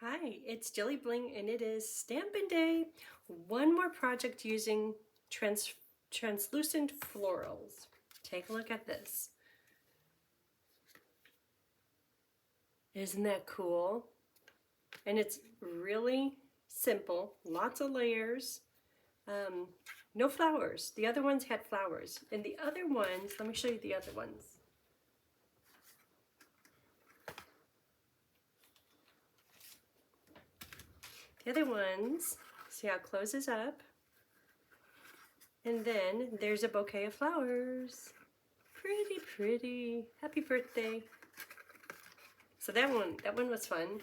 Hi, it's Jilly Bling and it is Stampin' Day. One more project using translucent florals. Take a look at this. Isn't that cool? And it's really simple, lots of layers, no flowers. The other ones had flowers. And the other ones, let me show you the other ones. The other ones, see how it closes up? And then there's a bouquet of flowers. Pretty, pretty. Happy birthday. So that one was fun.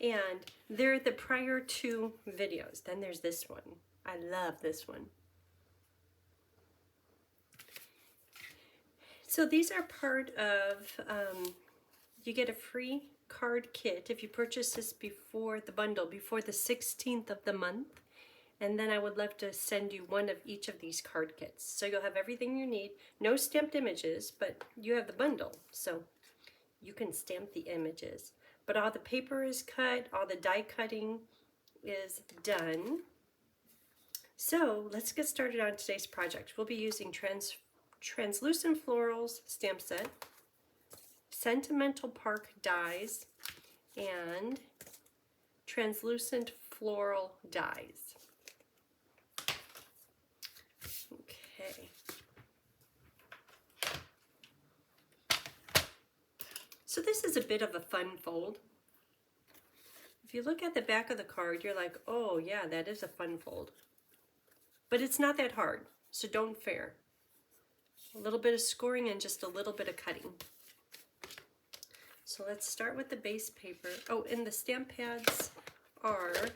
And they're the prior two videos. Then there's this one. I love this one. So these are part of, you get a free card kit if you purchase this before the bundle, before the 16th of the month. And then I would love to send you one of each of these card kits. So you'll have everything you need. No stamped images, but you have the bundle. So you can stamp the images. But all the paper is cut, all the die cutting is done. So let's get started on today's project. We'll be using Translucent Florals stamp set, Sentimental Park dies, and Translucent Floral dies. Okay. So this is a bit of a fun fold. If you look at the back of the card, you're like, oh yeah, that is a fun fold. But it's not that hard, so don't fear. A little bit of scoring and just a little bit of cutting. So let's start with the base paper. Oh, and the stamp pads aren't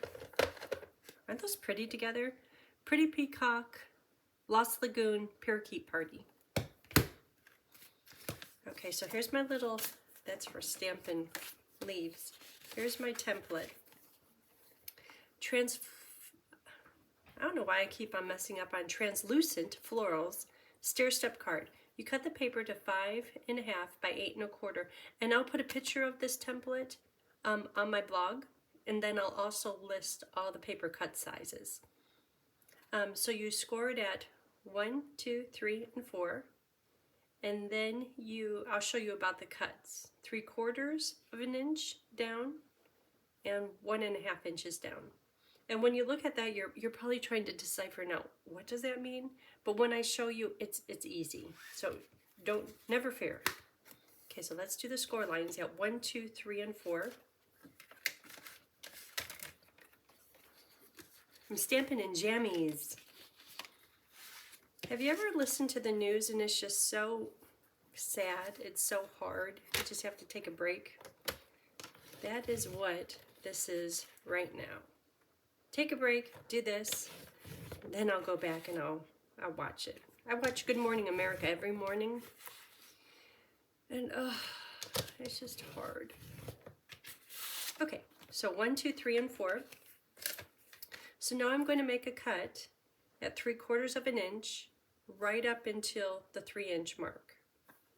those pretty together? Pretty Peacock, Lost Lagoon, Parakeet Party. Okay, so here's my little, that's for stamping leaves. Here's my template. I don't know why I keep on messing up on Translucent Florals StairStep card. You cut the paper to 5.5 by 8 1/4, and I'll put a picture of this template on my blog, and then I'll also list all the paper cut sizes. So you score it at 1, 2, 3, and 4, and then I'll show you about the cuts. 3/4 of an inch down and 1.5 inches down. And when you look at that, you're probably trying to decipher now, what does that mean? But when I show you, it's easy. So never fear. Okay, so let's do the score lines. You got 1, 2, 3, and 4. I'm stamping in jammies. Have you ever listened to the news and it's just so sad? It's so hard. You just have to take a break. That is what this is right now. Take a break, do this, then I'll go back and I'll watch it. I watch Good Morning America every morning, and it's just hard. Okay, so 1, 2, 3, and 4. So now I'm going to make a cut at 3/4 of an inch, right up until the 3-inch mark.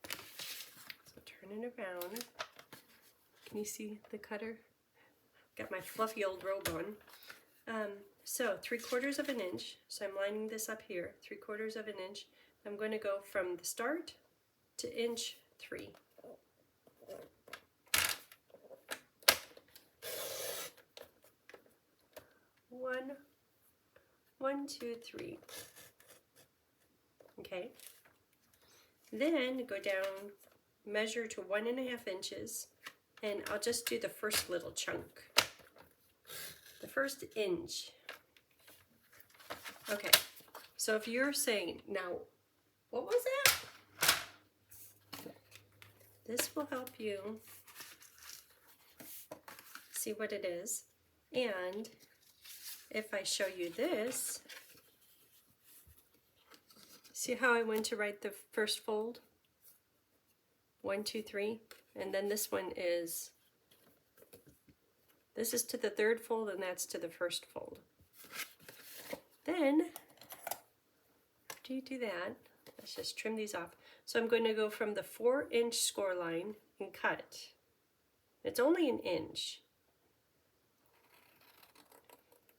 So turn it around. Can you see the cutter? Got my fluffy old robe on. So 3/4 of an inch, so I'm lining this up here, 3/4 of an inch. I'm going to go from the start to inch 3. One, 2, 3. Okay. Then go down, measure to 1.5 inches, and I'll just do the first little chunk. The first inch. Okay, so if you're saying, now, what was that? This will help you see what it is. And if I show you this, see how I went to write the first fold? 1, 2, 3, and then this one is, this is to the third fold and that's to the first fold. Then, after you do that, let's just trim these off. So I'm going to go from the 4-inch score line and cut. It's only an inch.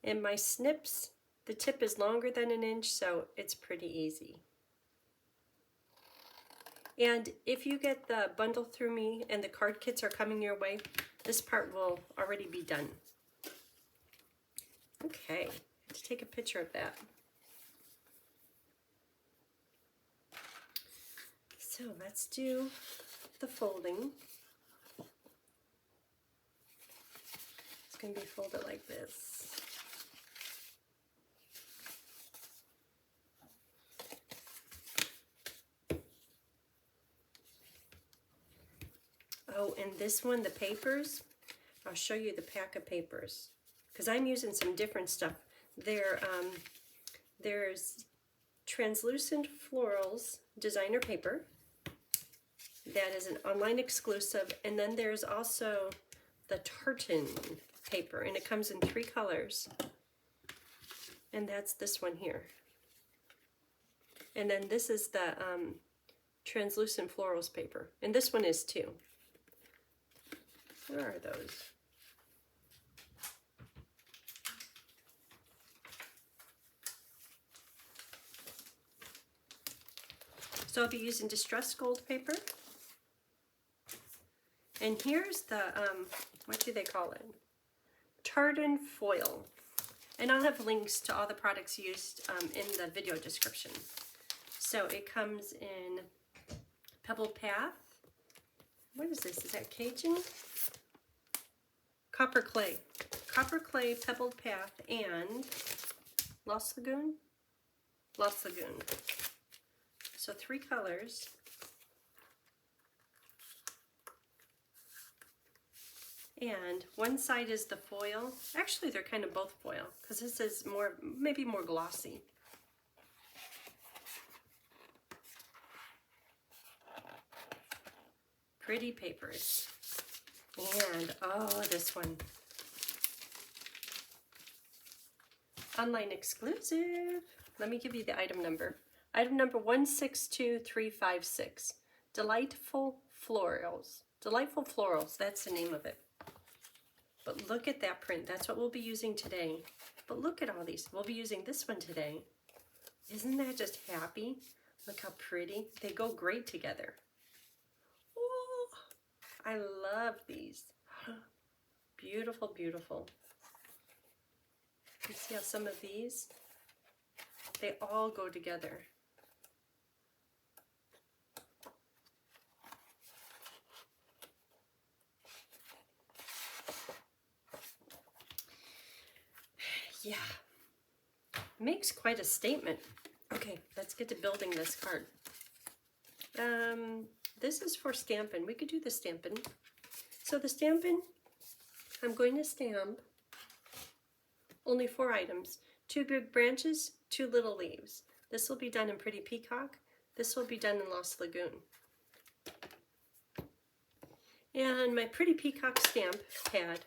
And my snips, the tip is longer than an inch, so it's pretty easy. And if you get the bundle through me and the card kits are coming your way, this part will already be done. Okay, let's take a picture of that. So let's do the folding. It's going to be folded like this. Oh, and this one, the papers, I'll show you the pack of papers because I'm using some different stuff. There's translucent Florals designer paper. That is an online exclusive. And then there's also the Tartan paper, and it comes in 3 colors. And that's this one here. And then this is the translucent Florals paper. And this one is too. Where are those? So I'll be using distressed gold paper. And here's the, what do they call it? Tartan foil. And I'll have links to all the products used in the video description. So it comes in Pebble Path. What is this? Is that Cajun? Copper clay. Copper clay, pebbled path, and Lost Lagoon? Lost Lagoon. So 3 colors. And one side is the foil. Actually, they're kind of both foil, because this is more, maybe more glossy. Pretty papers. And, oh, this one. Online exclusive. Let me give you the item number. Item number 162356. Delightful Florals. Delightful Florals, that's the name of it. But look at that print. That's what we'll be using today. But look at all these. We'll be using this one today. Isn't that just happy? Look how pretty. They go great together. Oh, I love these. Beautiful, beautiful. You see how some of these, they all go together. Yeah, makes quite a statement. Okay, let's get to building this card. This is for stamping. We could do the stamping. So the stamping, I'm going to stamp only 4 items. 2 big branches, 2 little leaves. This will be done in Pretty Peacock. This will be done in Lost Lagoon. And my Pretty Peacock stamp pad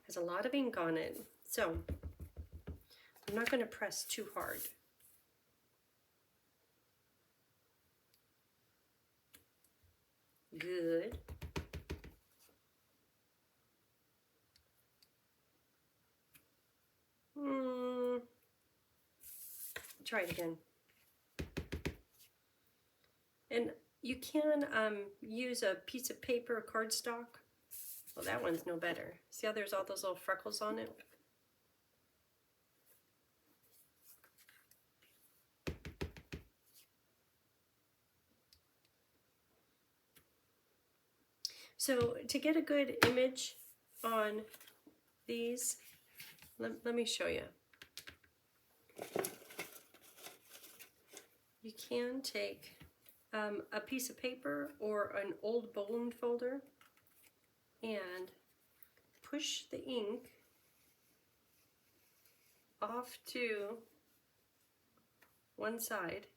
has a lot of ink on it. So I'm not going to press too hard. Good. Try it again. And you can use a piece of paper, a cardstock. Well, that one's no better. See how there's all those little freckles on it? So to get a good image on these, let me show you. You can take a piece of paper or an old bone folder and push the ink off to one side.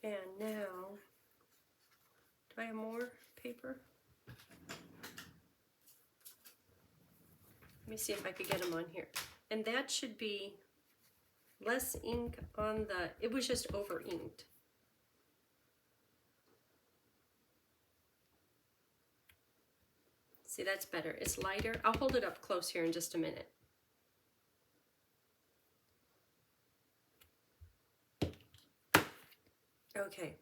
And now, do I have more paper? Let me see if I could get them on here. And that should be less ink on the, it was just over inked. See, that's better. It's lighter. I'll hold it up close here in just a minute. Okay.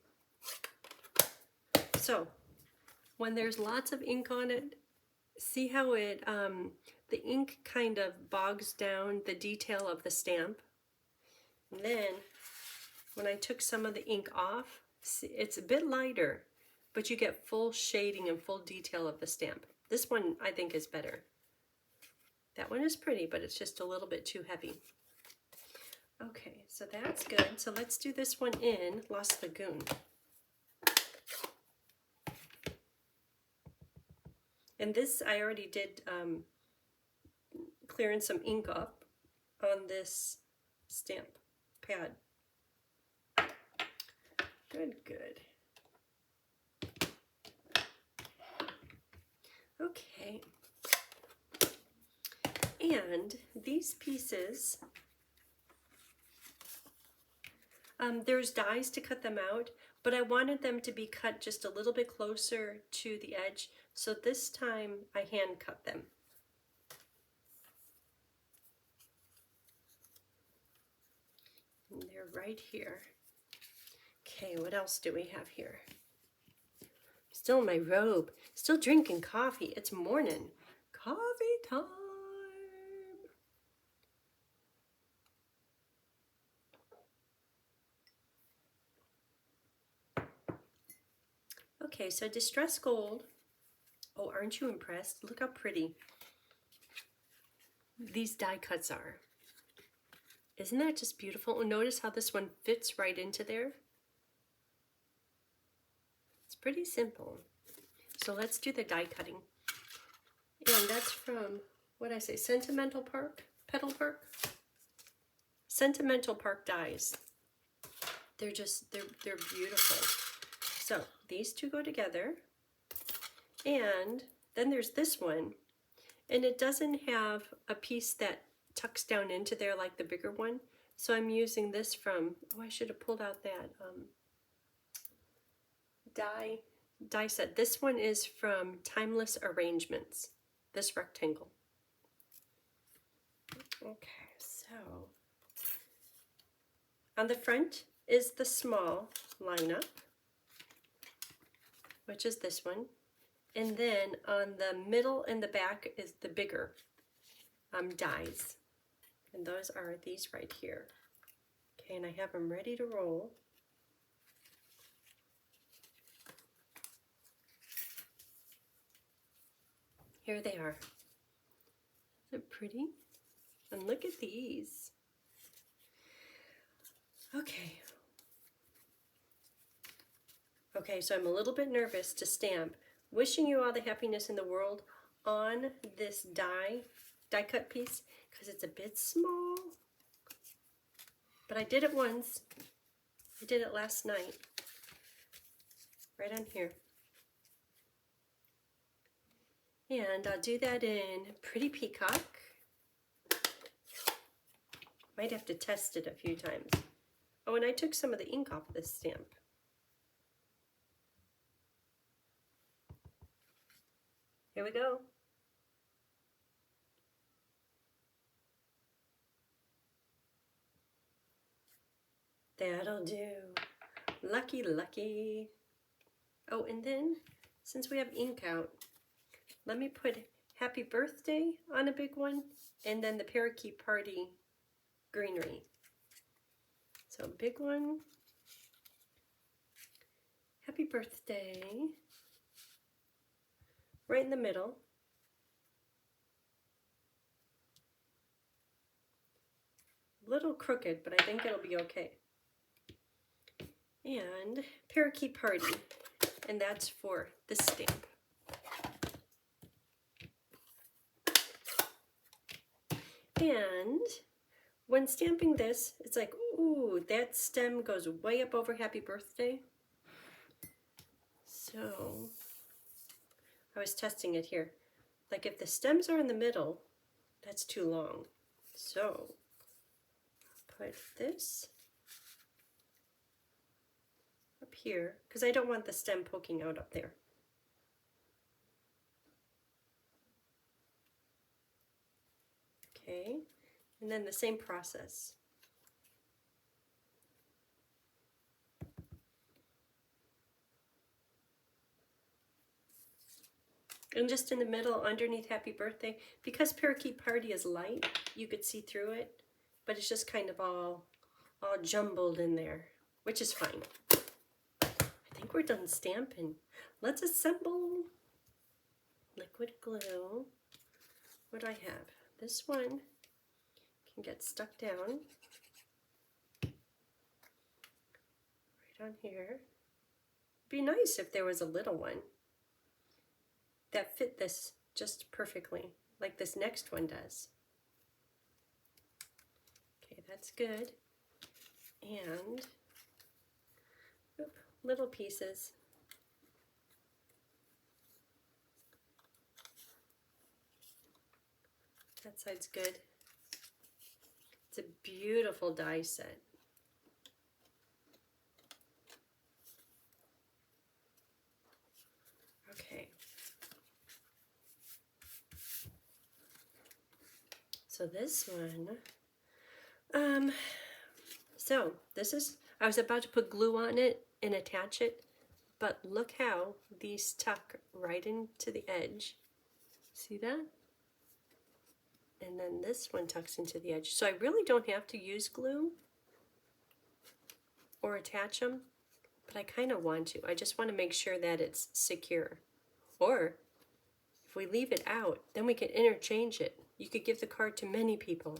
So, when there's lots of ink on it, see how it, the ink kind of bogs down the detail of the stamp. And then, when I took some of the ink off, see, it's a bit lighter, but you get full shading and full detail of the stamp. This one, I think, is better. That one is pretty, but it's just a little bit too heavy. Okay, so that's good. So let's do this one in Lost Lagoon. And this, I already did clearing some ink up on this stamp pad. Good, good. Okay. And these pieces, there's dies to cut them out, but I wanted them to be cut just a little bit closer to the edge, so this time I hand cut them. And they're right here. Okay, what else do we have here? Still in my robe, still drinking coffee. It's morning. Coffee time. Okay, so Distress Gold. Oh, aren't you impressed? Look how pretty these die cuts are. Isn't that just beautiful? And notice how this one fits right into there. It's pretty simple. So let's do the die cutting. And that's from, what did I say, Sentimental Park? Petal Park? Sentimental Park dies. They're beautiful. So these two go together. And then there's this one. And it doesn't have a piece that tucks down into there like the bigger one. So I'm using this from, oh, I should have pulled out that die set. This one is from Timeless Arrangements, this rectangle. Okay, so on the front is the small lineup, which is this one. And then on the middle and the back is the bigger dies. And those are these right here. Okay, and I have them ready to roll. Here they are. They're pretty. And look at these. Okay. Okay, so I'm a little bit nervous to stamp Wishing You All the Happiness in the World on this die cut piece because it's a bit small. But I did it once. I did it last night. Right on here. And I'll do that in Pretty Peacock. Might have to test it a few times. Oh, and I took some of the ink off this stamp. Here we go. That'll do. Lucky, lucky. Oh, and then, since we have ink out, let me put Happy Birthday on a big one, and then the Parakeet Party greenery. So big one. Happy Birthday. Right in the middle. A little crooked, but I think it'll be okay. And Parakeet Party, and that's for this stamp. And when stamping this, it's like, ooh, that stem goes way up over Happy Birthday. So I was testing it here. Like if the stems are in the middle, that's too long. So put this up here because I don't want the stem poking out up there. And then the same process. And just in the middle, underneath Happy Birthday, because Parakeet Party is light, you could see through it, but it's just kind of all jumbled in there, which is fine. I think we're done stamping. Let's assemble. Liquid glue. What do I have? This one can get stuck down right on here. It'd be nice if there was a little one that fit this just perfectly, like this next one does. Okay, that's good. And little pieces. That side's good. It's a beautiful die set. Okay. So this one, so this is, I was about to put glue on it and attach it, but look how these tuck right into the edge. See that? And then this one tucks into the edge. So I really don't have to use glue or attach them, but I kind of want to. I just want to make sure that it's secure. Or if we leave it out, then we can interchange it. You could give the card to many people.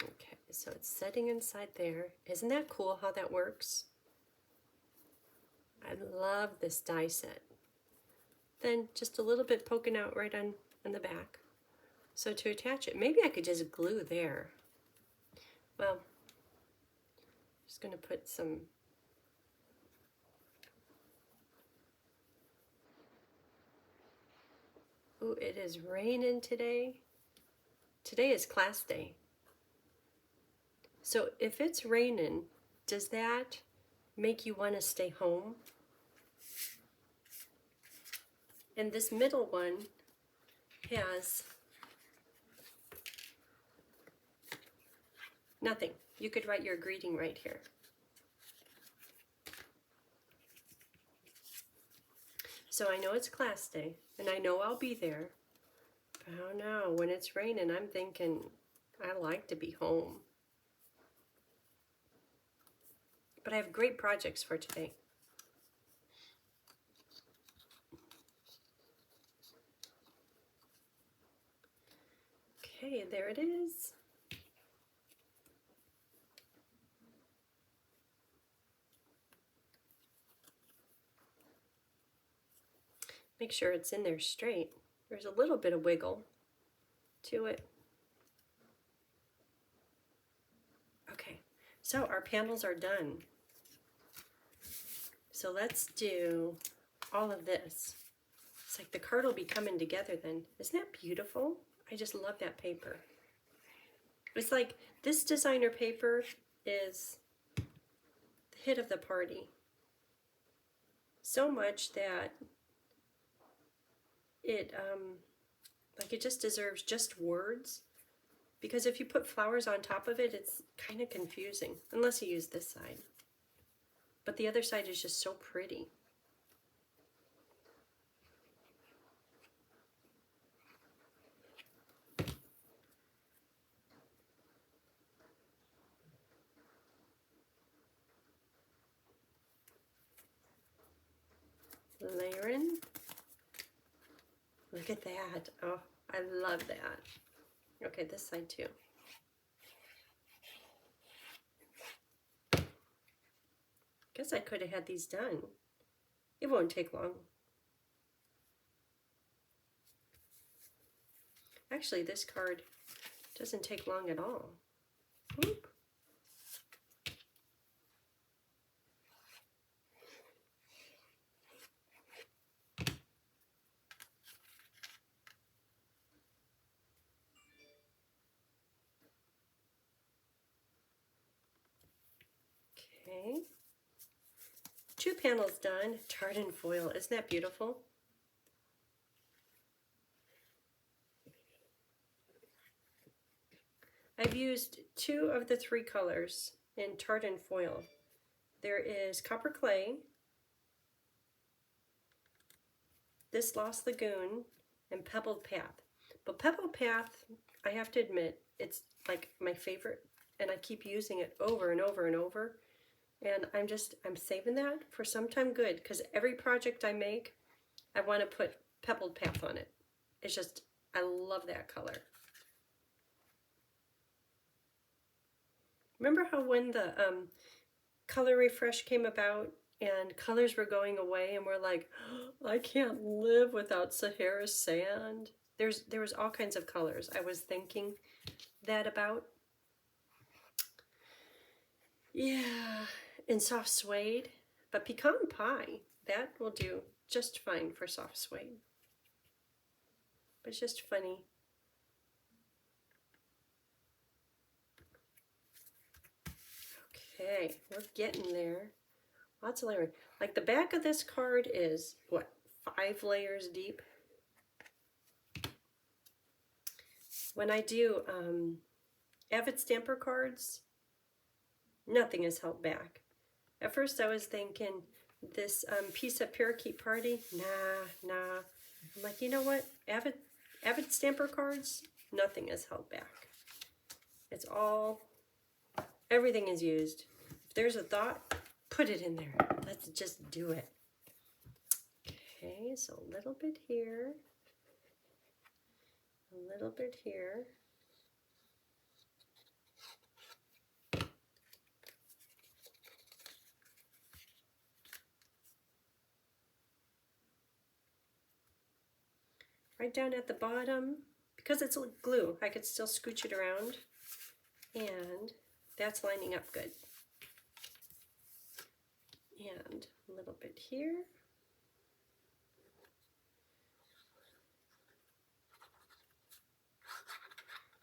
Okay, so it's setting inside there. Isn't that cool how that works? I love this die set. Then just a little bit poking out right on the back. So to attach it, maybe I could just glue there. Well, just going to put some ooh, it is raining today. Today is class day. So if it's raining, does that make you want to stay home? And this middle one has nothing. You could write your greeting right here. So I know it's class day, and I know I'll be there. But I don't know, when it's raining, I'm thinking I like to be home. But I have great projects for today. Okay, there it is. Make sure it's in there straight. There's a little bit of wiggle to it. Okay, so our panels are done. So let's do all of this. It's like the card will be coming together then. Isn't that beautiful? I just love that paper. It's like this designer paper is the hit of the party. So much that it just deserves just words, because if you put flowers on top of it, it's kind of confusing unless you use this side. But the other side is just so pretty. Layering. Look at that. Oh, I love that. Okay, this side too. Guess I could have had these done. It won't take long. Actually, this card doesn't take long at all. Oop. Okay. 2 panels done. Tartan foil. Isn't that beautiful? I've used 2 of the 3 colors in Tartan foil. There is Copper Clay, this Lost Lagoon, and Pebbled Path. But Pebbled Path, I have to admit, it's like my favorite, and I keep using it over and over and over. And I'm saving that for sometime good, because every project I make, I want to put Pebbled Path on it. It's just, I love that color. Remember how when the color refresh came about and colors were going away and we're like, oh, I can't live without Sahara sand? There was all kinds of colors I was thinking that about. Yeah, and soft suede, but pecan pie, that will do just fine for soft suede. But it's just funny. Okay, we're getting there. Lots of layering. Like the back of this card is, what, 5 layers deep? When I do Avid Stamper cards, nothing is held back. At first I was thinking this piece of Parakeet Party, nah. I'm like, you know what? Avid Stamper cards, nothing is held back. It's all, everything is used. If there's a thought, put it in there. Let's just do it. Okay, so a little bit here, a little bit here. Right down at the bottom, because it's glue, I could still scooch it around, and that's lining up good. And a little bit here.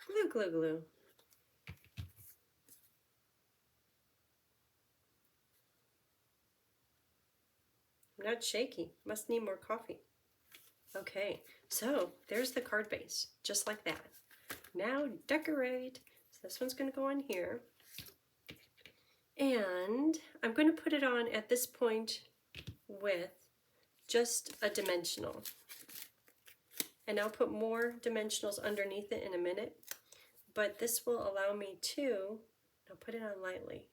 Glue, glue, glue. I'm not shaky, must need more coffee. Okay, so there's the card base, just like that. Now decorate. So this one's going to go on here. And I'm going to put it on at this point with just a dimensional. And I'll put more dimensionals underneath it in a minute. But this will allow me to, I'll put it on lightly,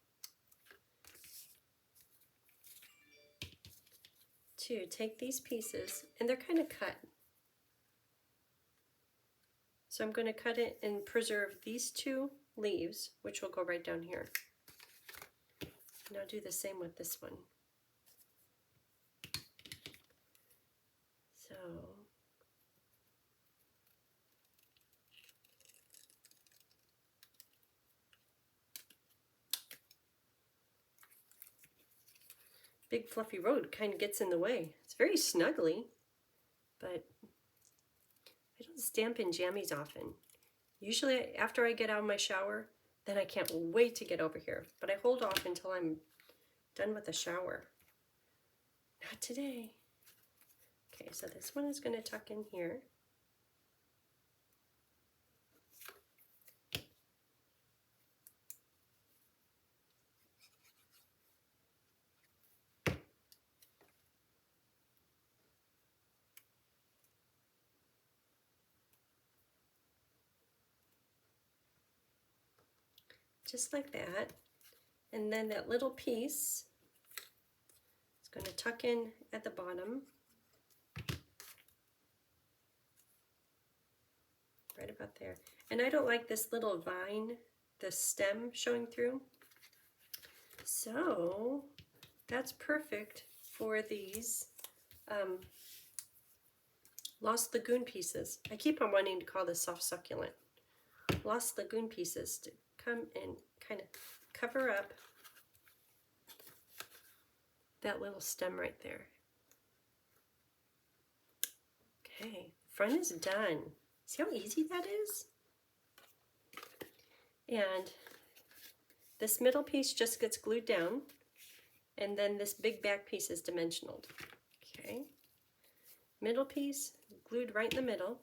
to take these pieces, and they're kind of cut. So I'm going to cut it and preserve these 2 leaves, which will go right down here. And I'll do the same with this one. So big fluffy road kind of gets in the way. It's very snuggly, but I don't stamp in jammies often. Usually after I get out of my shower, then I can't wait to get over here. But I hold off until I'm done with the shower. Not today. Okay, so this one is going to tuck in here. Just like that. And then that little piece is going to tuck in at the bottom. Right about there. And I don't like this little vine, the stem showing through. So that's perfect for these Lost Lagoon pieces. I keep on wanting to call this soft succulent. Lost Lagoon pieces to come and kind of cover up that little stem right there. Okay, front is done. See how easy that is? And this middle piece just gets glued down, and then this big back piece is dimensional. Okay, middle piece glued right in the middle.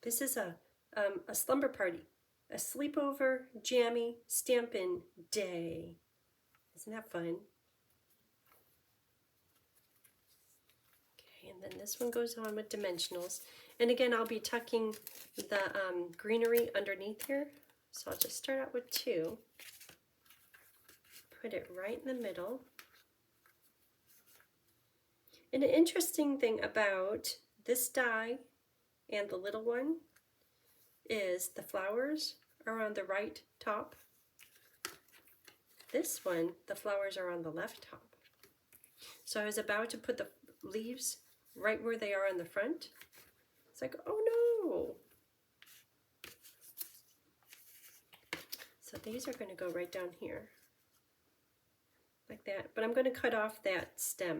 This is a slumber party, a sleepover, jammy, stampin' day. Isn't that fun? Okay, and then this one goes on with dimensionals. And again, I'll be tucking the greenery underneath here. So I'll just start out with 2. Put it right in the middle. And an interesting thing about this die and the little one is the flowers are on the right top. This one, the flowers are on the left top. So I was about to put the leaves right where they are in the front. It's like, oh no! So these are going to go right down here, like that. But I'm going to cut off that stem.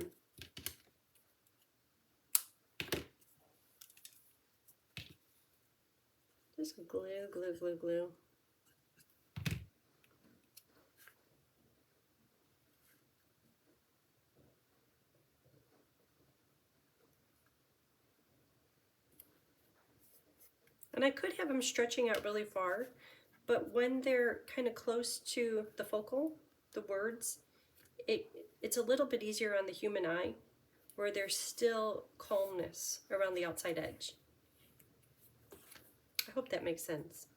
Just glue, glue, glue, glue. And I could have them stretching out really far, but when they're kind of close to the focal, the words, it's a little bit easier on the human eye, where there's still calmness around the outside edge. I hope that makes sense.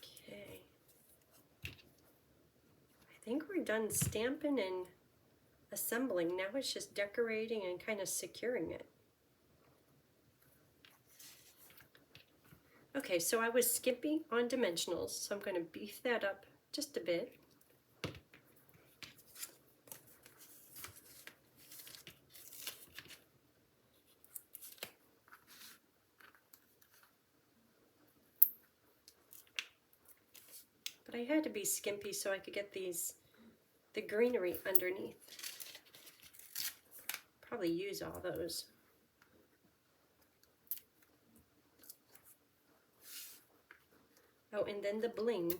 Okay. I think we're done stamping and assembling. Now it's just decorating and kind of securing it. Okay, so I was skimpy on dimensionals, so I'm going to beef that up just a bit. But I had to be skimpy so I could get the greenery underneath. Probably use all those. Oh, and then the bling.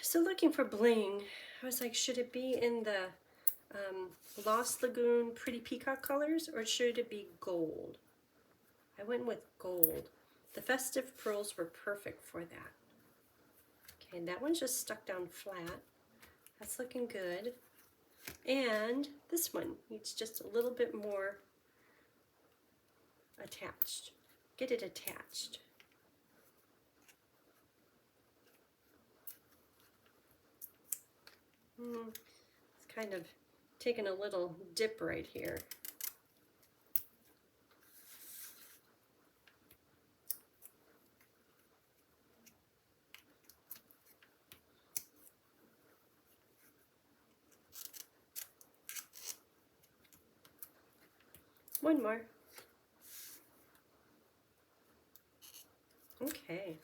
So looking for bling, I was like, should it be in the Lost Lagoon Pretty Peacock colors, or should it be gold? I went with gold. The festive pearls were perfect for that. Okay, and that one's just stuck down flat. That's looking good. And this one needs just a little bit more attached. Get it attached. It's kind of taking a little dip right here. One more. Okay.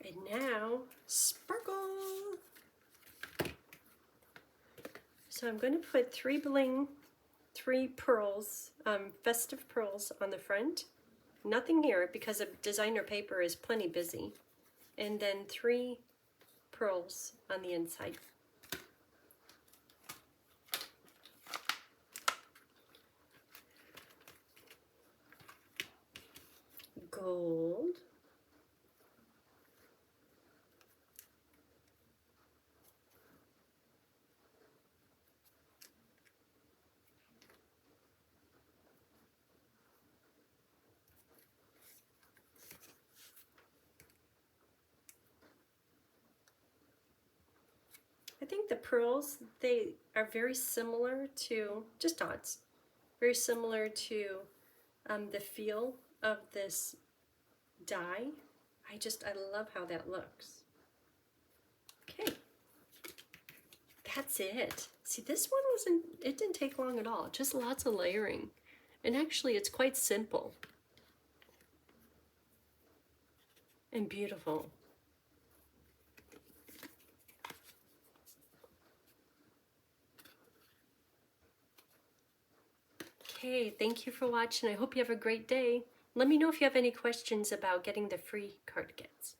And now, sparkle! So I'm going to put 3 pearls, festive pearls on the front. Nothing here because the designer paper is plenty busy. And then 3 pearls on the inside. Gold. I think the pearls, they are very similar to, just dots, very similar to the feel of this die. I love how that looks. Okay, that's it. See, this one it didn't take long at all, just lots of layering. And actually it's quite simple and beautiful. Okay, thank you for watching. I hope you have a great day. Let me know if you have any questions about getting the free card kits.